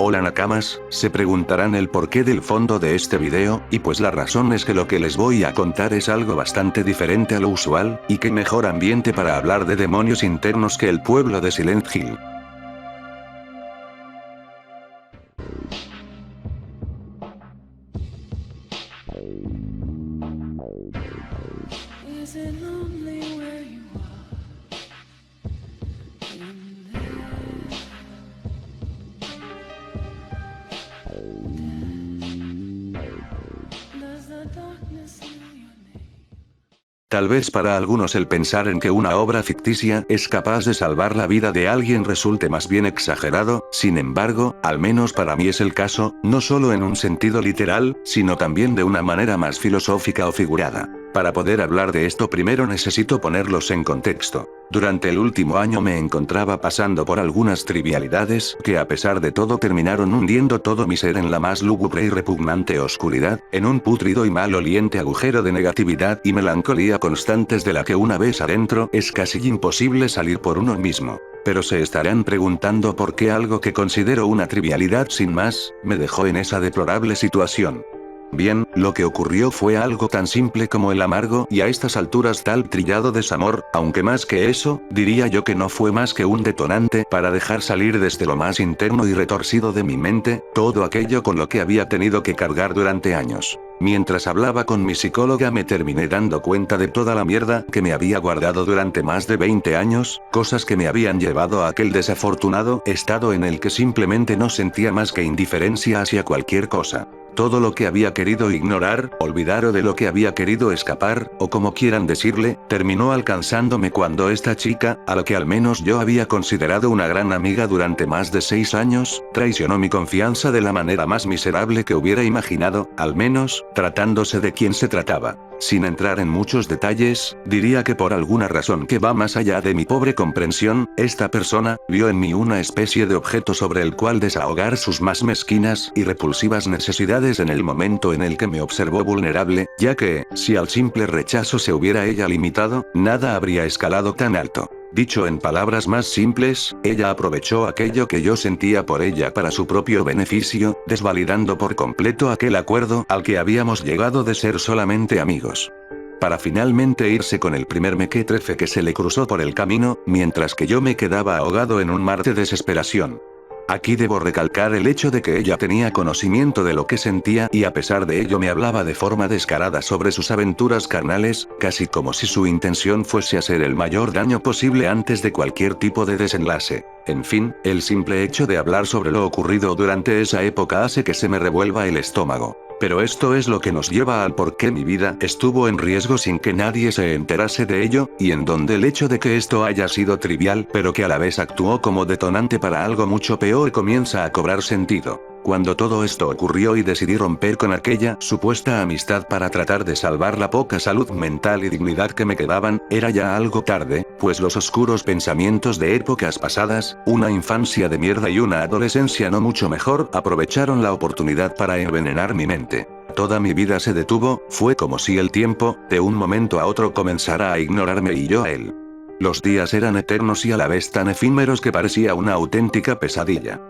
Hola nakamas, se preguntarán el porqué del fondo de este video, y pues la razón es que lo que les voy a contar es algo bastante diferente a lo usual, y qué mejor ambiente para hablar de demonios internos que el pueblo de Silent Hill. Tal vez para algunos el pensar en que una obra ficticia es capaz de salvar la vida de alguien resulte más bien exagerado, sin embargo, al menos para mí es el caso, no solo en un sentido literal, sino también de una manera más filosófica o figurada. Para poder hablar de esto primero necesito ponerlos en contexto. Durante el último año me encontraba pasando por algunas trivialidades que a pesar de todo terminaron hundiendo todo mi ser en la más lúgubre y repugnante oscuridad, en un pútrido y maloliente agujero de negatividad y melancolía constantes de la que una vez adentro es casi imposible salir por uno mismo. Pero se estarán preguntando por qué algo que considero una trivialidad sin más, me dejó en esa deplorable situación. Bien, lo que ocurrió fue algo tan simple como el amargo y a estas alturas tal trillado desamor, aunque más que eso, diría yo que no fue más que un detonante para dejar salir desde lo más interno y retorcido de mi mente, todo aquello con lo que había tenido que cargar durante años. Mientras hablaba con mi psicóloga me terminé dando cuenta de toda la mierda que me había guardado durante más de 20 años, cosas que me habían llevado a aquel desafortunado estado en el que simplemente no sentía más que indiferencia hacia cualquier cosa. Todo lo que había querido ignorar, olvidar o de lo que había querido escapar, o como quieran decirle, terminó alcanzándome cuando esta chica, a la que al menos yo había considerado una gran amiga durante más de 6 años, traicionó mi confianza de la manera más miserable que hubiera imaginado, al menos, tratándose de quien se trataba. Sin entrar en muchos detalles, diría que por alguna razón que va más allá de mi pobre comprensión, esta persona vio en mí una especie de objeto sobre el cual desahogar sus más mezquinas y repulsivas necesidades en el momento en el que me observó vulnerable, ya que, si al simple rechazo se hubiera ella limitado, nada habría escalado tan alto. Dicho en palabras más simples, ella aprovechó aquello que yo sentía por ella para su propio beneficio, desvalidando por completo aquel acuerdo al que habíamos llegado de ser solamente amigos. Para finalmente irse con el primer mequetrefe que se le cruzó por el camino, mientras que yo me quedaba ahogado en un mar de desesperación. Aquí debo recalcar el hecho de que ella tenía conocimiento de lo que sentía y a pesar de ello me hablaba de forma descarada sobre sus aventuras carnales, casi como si su intención fuese hacer el mayor daño posible antes de cualquier tipo de desenlace. En fin, el simple hecho de hablar sobre lo ocurrido durante esa época hace que se me revuelva el estómago. Pero esto es lo que nos lleva al por qué mi vida estuvo en riesgo sin que nadie se enterase de ello, y en donde el hecho de que esto haya sido trivial pero que a la vez actuó como detonante para algo mucho peor comienza a cobrar sentido. Cuando todo esto ocurrió y decidí romper con aquella supuesta amistad para tratar de salvar la poca salud mental y dignidad que me quedaban, era ya algo tarde, pues los oscuros pensamientos de épocas pasadas, una infancia de mierda y una adolescencia no mucho mejor, aprovecharon la oportunidad para envenenar mi mente. Toda mi vida se detuvo, fue como si el tiempo, de un momento a otro comenzara a ignorarme y yo a él. Los días eran eternos y a la vez tan efímeros que parecía una auténtica pesadilla.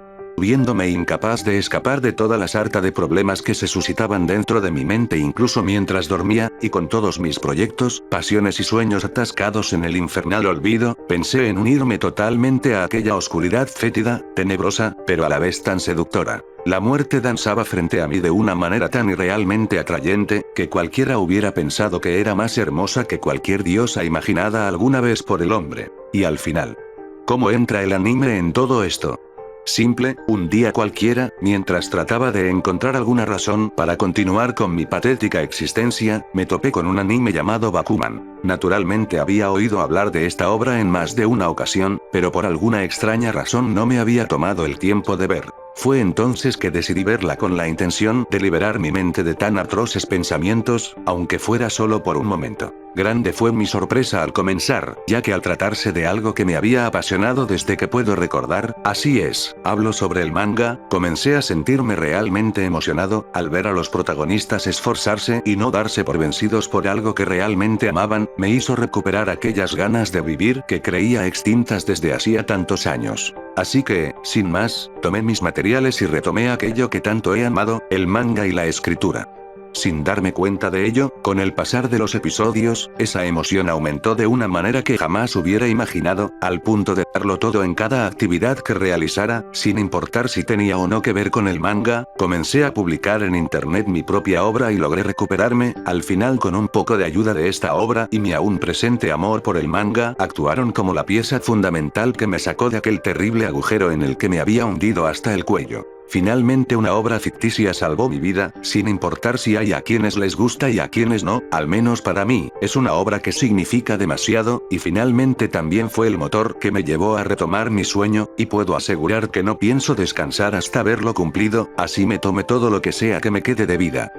Viéndome incapaz de escapar de toda la sarta de problemas que se suscitaban dentro de mi mente incluso mientras dormía, y con todos mis proyectos, pasiones y sueños atascados en el infernal olvido, pensé en unirme totalmente a aquella oscuridad fétida, tenebrosa, pero a la vez tan seductora. La muerte danzaba frente a mí de una manera tan irrealmente atrayente, que cualquiera hubiera pensado que era más hermosa que cualquier diosa imaginada alguna vez por el hombre. Y al final, ¿cómo entra el anime en todo esto? Simple, un día cualquiera, mientras trataba de encontrar alguna razón para continuar con mi patética existencia, me topé con un anime llamado Bakuman. Naturalmente había oído hablar de esta obra en más de una ocasión, pero por alguna extraña razón no me había tomado el tiempo de ver. Fue entonces que decidí verla con la intención de liberar mi mente de tan atroces pensamientos, aunque fuera solo por un momento. Grande fue mi sorpresa al comenzar, ya que al tratarse de algo que me había apasionado desde que puedo recordar, así es, hablo sobre el manga, comencé a sentirme realmente emocionado, al ver a los protagonistas esforzarse y no darse por vencidos por algo que realmente amaban, me hizo recuperar aquellas ganas de vivir que creía extintas desde hacía tantos años. Así que, sin más, tomé mis materiales y retomé aquello que tanto he amado, el manga y la escritura. Sin darme cuenta de ello, con el pasar de los episodios, esa emoción aumentó de una manera que jamás hubiera imaginado, al punto de darlo todo en cada actividad que realizara, sin importar si tenía o no que ver con el manga. Comencé a publicar en internet mi propia obra y logré recuperarme, al final con un poco de ayuda de esta obra y mi aún presente amor por el manga, actuaron como la pieza fundamental que me sacó de aquel terrible agujero en el que me había hundido hasta el cuello. Finalmente una obra ficticia salvó mi vida, sin importar si hay a quienes les gusta y a quienes no, al menos para mí, es una obra que significa demasiado, y finalmente también fue el motor que me llevó a retomar mi sueño, y puedo asegurar que no pienso descansar hasta verlo cumplido, así me tome todo lo que sea que me quede de vida.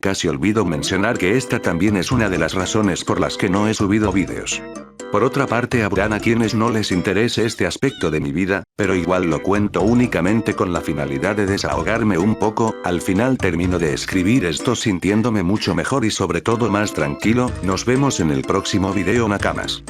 Casi olvido mencionar que esta también es una de las razones por las que no he subido vídeos. Por otra parte, habrán a quienes no les interese este aspecto de mi vida, pero igual lo cuento únicamente con la finalidad de desahogarme un poco. Al final termino de escribir esto sintiéndome mucho mejor y sobre todo más tranquilo. Nos vemos en el próximo video, Nakamas.